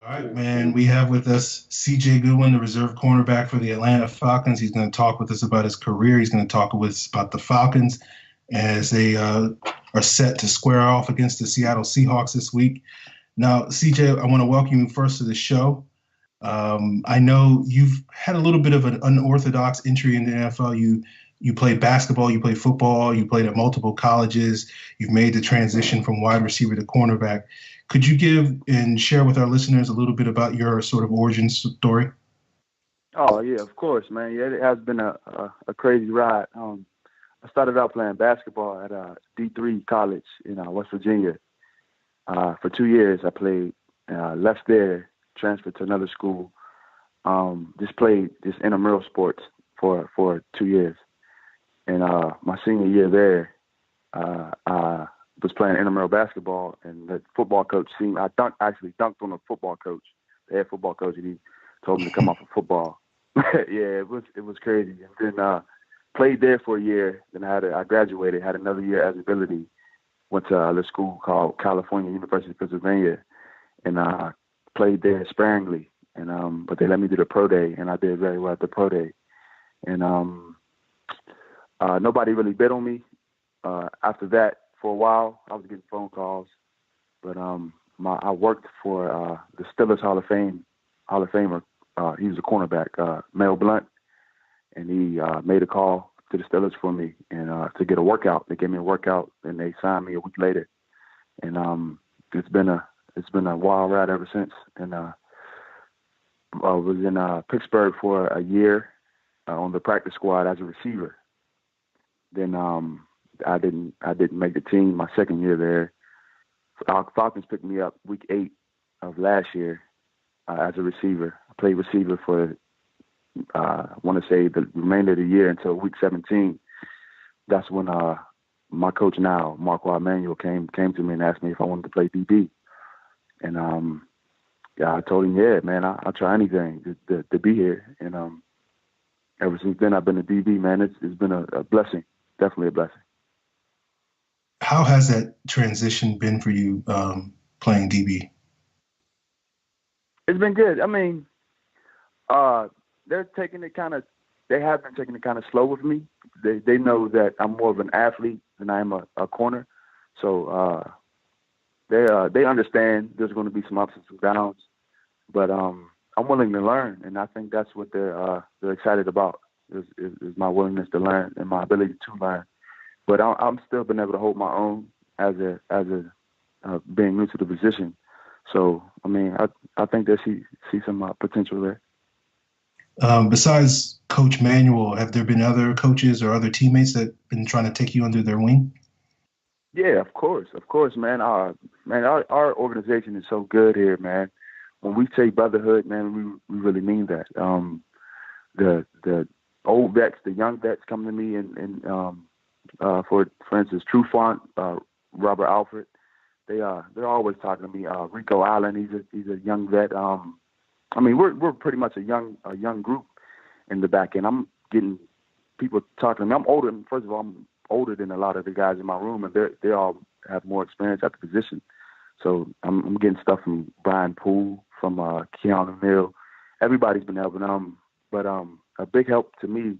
All right, man. We have with us CJ Goodwin, the reserve cornerback for the Atlanta Falcons. He's going to talk with us about his career. He's going to talk with us about the Falcons as they are set to square off against the Seattle Seahawks this week. Now, CJ, I want to welcome you first to the show. I know you've had a little bit of an unorthodox entry in the NFL. You played basketball, you played football, you played at multiple colleges. You've made the transition from wide receiver to cornerback. Could you give and share with our listeners a little bit about your sort of origin story? Oh, yeah, of course, man. Yeah, it has been a crazy ride. I started out playing basketball at D3 college in West Virginia. For 2 years, I played, left there, transferred to another school, just played just intramural sports for 2 years. And my senior year there, I was playing intramural basketball, and the football coach seen I actually dunked on the football coach, the head football coach, and he told me to come off of football. Yeah, it was crazy. And then played there for a year. Then I graduated, had another year as ability. Went to the school called California University of Pennsylvania, and played there sparingly. And but they let me do the pro day, and I did very well at the pro day. And nobody really bid on me. After that, for a while, I was getting phone calls, but I worked for the Steelers Hall of Famer. He was a cornerback, Mel Blount, and he made a call to the Steelers for me and to get a workout. They gave me a workout, and they signed me a week later. And it's been a wild ride ever since. And I was in Pittsburgh for a year on the practice squad as a receiver. Then I didn't make the team my second year there. Falcons picked me up week 8 of last year as a receiver. I played receiver for I want to say the remainder of the year until week 17. That's when my coach now, Marco Emanuel, came to me and asked me if I wanted to play DB. And I told him, yeah, man, I'll try anything to be here. And ever since then, I've been a DB, man. It's been a blessing, definitely a blessing. How has that transition been for you playing DB? It's been good. I mean, they have been taking it kind of slow with me. They know that I'm more of an athlete than I am a corner. So they understand there's going to be some ups and some downs, but I'm willing to learn, and I think that's what they're excited about is my willingness to learn and my ability to learn. But I'm still been able to hold my own as a being new to the position. So I mean, I think they see some potential there. Besides Coach Manuel, have there been other coaches or other teammates that have been trying to take you under their wing? Yeah, of course, man. Our organization is so good here, man. When we say brotherhood, man, we really mean that. The old vets, the young vets come to me, and for instance, Trufant, Robert Alfred, they're always talking to me. Rico Allen, he's a young vet. I mean, we're pretty much a young group in the back end. I'm getting people talking to me. I'm older. First of all, I'm older than a lot of the guys in my room, and they all have more experience at the position. So I'm getting stuff from Brian Poole, from Keanu Neal. Everybody's been helping them, but a big help to me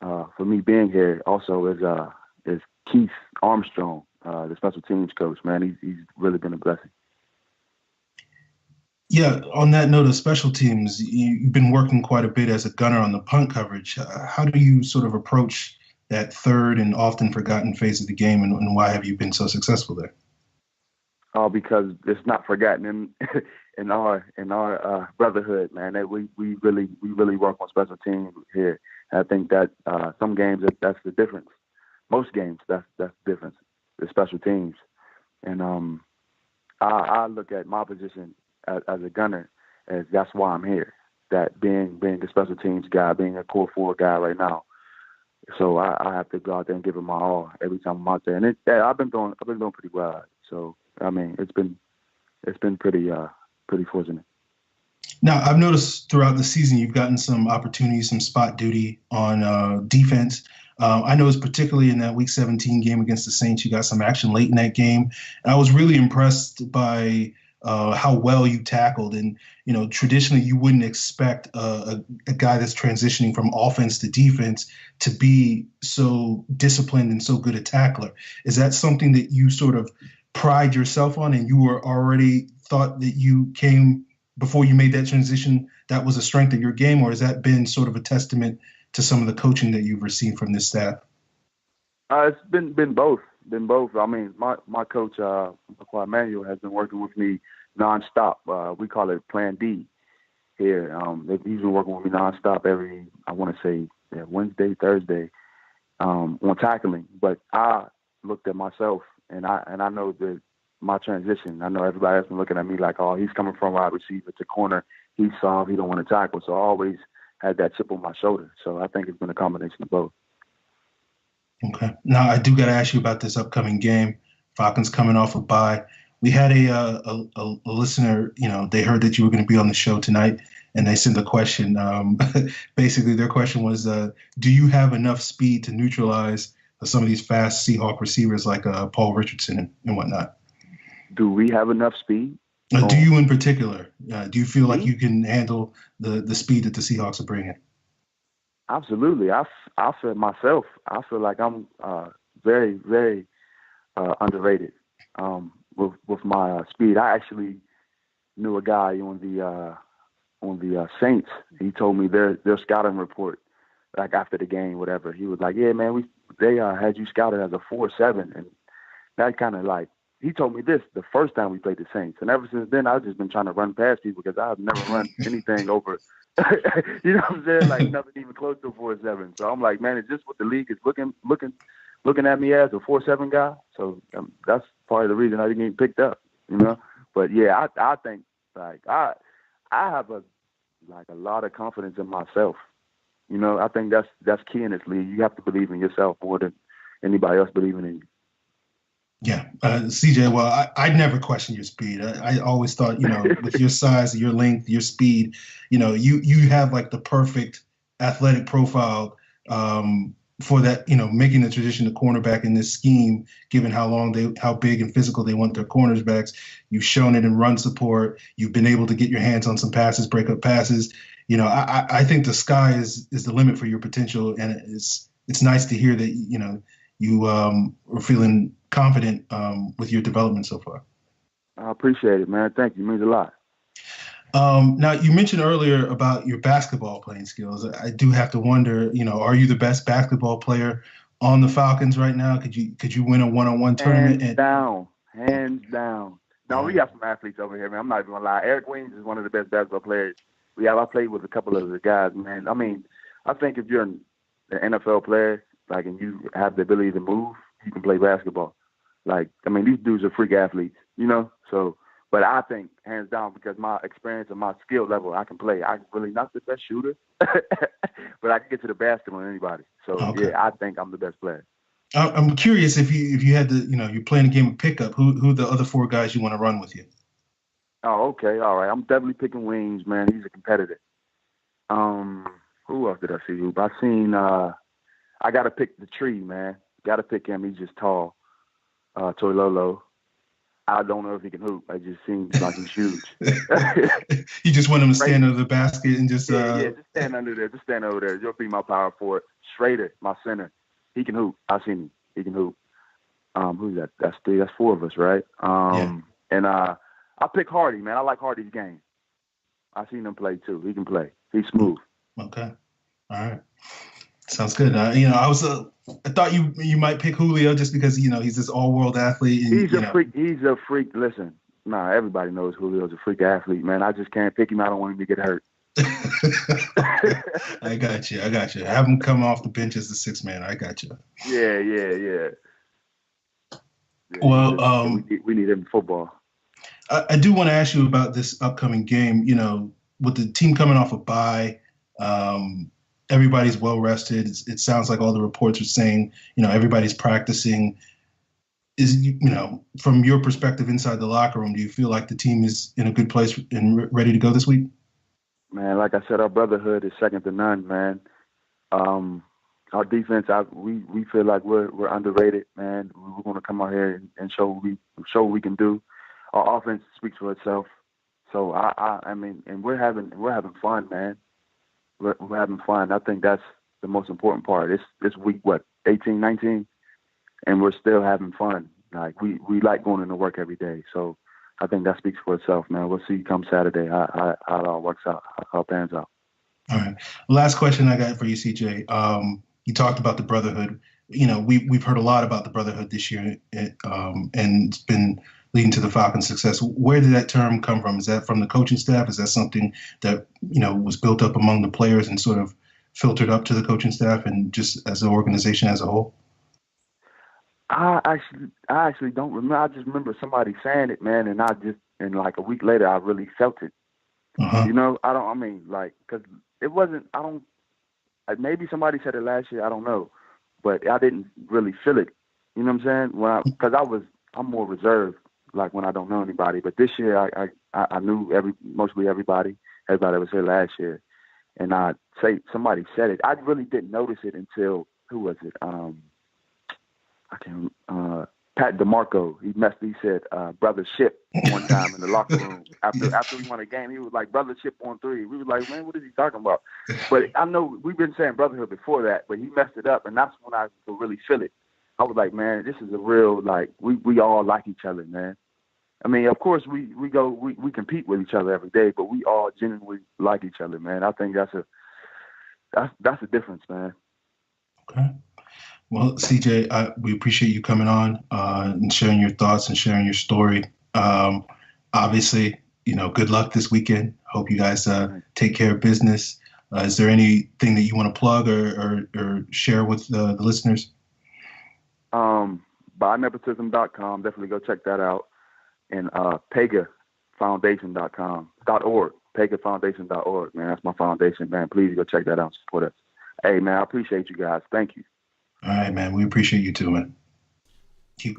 for me being here also is Keith Armstrong, the special teams coach. Man, he's really been a blessing. Yeah, on that note of special teams, you've been working quite a bit as a gunner on the punt coverage. How do you sort of approach that third and often forgotten phase of the game, and why have you been so successful there? Because it's not forgotten in our brotherhood, man. That we really work on special teams here. And I think that some games that's the difference. Most games that's the difference. The special teams, and I look at my position as a gunner as that's why I'm here. That being a special teams guy, being a core 4 guy right now. So I have to go out there and give it my all every time I'm out there, and I've been doing pretty well. So I mean, it's been pretty fortunate. Now, I've noticed throughout the season you've gotten some opportunities, some spot duty on defense. I know it's particularly in that Week 17 game against the Saints, you got some action late in that game. And I was really impressed by how well you tackled. And, traditionally you wouldn't expect a guy that's transitioning from offense to defense to be so disciplined and so good a tackler. Is that something that you sort of pride yourself on, and you were already thought that you came before you made that transition, that was a strength of your game, or has that been sort of a testament to some of the coaching that you've received from this staff? It's been both. Been both. I mean, my coach, McQuarrie Manuel, has been working with me nonstop. We call it Plan D here. He's been working with me nonstop every, I want to say, Wednesday, Thursday, on tackling. But I looked at myself, and I know that my transition. I know everybody has been looking at me like, oh, he's coming from wide receiver to corner. He's soft. He don't want to tackle. So I always had that chip on my shoulder. So I think it's been a combination of both. Okay. Now, I do got to ask you about this upcoming game. Falcons coming off a bye. We had a listener, they heard that you were going to be on the show tonight, and they sent a question. Basically, their question was, do you have enough speed to neutralize some of these fast Seahawk receivers like Paul Richardson and whatnot? Do we have enough speed? Do you in particular? Do you feel like you can handle the speed that the Seahawks are bringing? Absolutely. I feel myself. I feel like I'm very, very underrated with my speed. I actually knew a guy on the Saints. He told me their scouting report, like after the game, whatever. He was like, "Yeah, man, they had you scouted as a 4.7," and that kind of like. He told me this the first time we played the Saints, and ever since then, I've just been trying to run past people because I've never run anything over. You know what I'm saying? Like nothing even close to a 4.7. So I'm like, man, is this what the league is looking at me as, a 4.7 guy? So that's part of the reason I didn't get picked up, But yeah, I think like I have a lot of confidence in myself. I think that's key in this league. You have to believe in yourself more than anybody else believing in you. Yeah, CJ, well, I'd never question your speed. I always thought, with your size, your length, your speed, you have like the perfect athletic profile for that, making the transition to cornerback in this scheme, given how big and physical they want their cornerbacks. You've shown it in run support. You've been able to get your hands on some passes, break up passes. I think the sky is the limit for your potential, and it's nice to hear that, you are feeling confident with your development so far. I appreciate it, man. Thank you. It means a lot. Now, you mentioned earlier about your basketball playing skills. I do have to wonder, are you the best basketball player on the Falcons right now? Could you win a one-on-one tournament? Hands down. No, we got some athletes over here, man. I'm not even gonna lie. Eric Weems is one of the best basketball players. I played with a couple of the guys, man. I mean, I think if you're an NFL player, like, and you have the ability to move, you can play basketball. Like, I mean, these dudes are freak athletes, So, but I think hands down, because my experience and my skill level, I can play. I'm really not the best shooter, but I can get to the basket on anybody. So okay. Yeah, I think I'm the best player. I'm curious if you had to, you're playing a game of pickup. Who the other four guys you want to run with you? Oh, okay, all right. I'm definitely picking Wings, man. He's a competitor. Who else did I see? I seen. I got to pick the tree, man. Got to pick him. He's just tall. Toilolo. I don't know if he can hoop. It just seems like he's huge. You just want him to stand under the basket and just... Yeah, just stand under there. Just stand over there. You'll be my power forward. Schrader, my center. He can hoop. I've seen him. He can hoop. Who's that? That's three. That's four of us, right? Yeah. And I pick Hardy, man. I like Hardy's game. I've seen him play, too. He can play. He's smooth. Okay. All right. Sounds good. I thought you might pick Julio just because he's this all-world athlete. And, he's a freak. He's a freak. Listen, everybody knows Julio's a freak athlete, man. I just can't pick him. I don't want him to get hurt. I got you. Have him come off the bench as the sixth man. I got you. Yeah. Well, we need him in football. I do want to ask you about this upcoming game. With the team coming off a bye. Everybody's well rested. It sounds like all the reports are saying, everybody's practicing. From your perspective inside the locker room, do you feel like the team is in a good place and ready to go this week? Man, like I said, our brotherhood is second to none, man. Our defense, we feel like we're underrated, man. We're going to come out here and show what we can do. our offense speaks for itself. So I mean, and we're having fun, man. We're having fun. I think that's the most important part. It's week 18, 19, and we're still having fun. Like we like going into work every day. So I think that speaks for itself, man. We'll see come Saturday how it all works out, how it pans out. All right. Last question I got for you, CJ. You talked about the brotherhood. You know, we've heard a lot about the brotherhood this year, and it's been leading to the Falcons' success. Where did that term come from? Is that from the coaching staff? Is that something that, you know, was built up among the players and sort of filtered up to the coaching staff and just as an organization as a whole? I actually don't remember. I just remember somebody saying it, man, and like a week later, I really felt it. Uh-huh. You know, because it wasn't, maybe somebody said it last year, I don't know, but I didn't really feel it. You know what I'm saying? Because I'm more reserved, like when I don't know anybody. But this year, I knew mostly everybody. Everybody was here last year, and somebody said it. I really didn't notice it until who was it? Pat DeMarco. He said brother ship one time in the locker room after we won a game. He was like, brother ship on 3. We was like, man, what is he talking about? But I know we've been saying brotherhood before that, but he messed it up, and that's when I could really feel it. I was like, man, this is a real, like, we all like each other, man. I mean, of course we compete with each other every day, but we all genuinely like each other, man. I think that's a difference, man. Okay. Well, CJ, we appreciate you coming on and sharing your thoughts and sharing your story. Obviously, you know, good luck this weekend. Hope you guys take care of business. Is there anything that you want to plug or share with the listeners? ByNepotism.com. Definitely go check that out. And PegaFoundation.org. PegaFoundation.org, man. That's my foundation, man. Please go check that out and support us. Hey, man, I appreciate you guys. Thank you. All right, man. We appreciate you too, man. Keep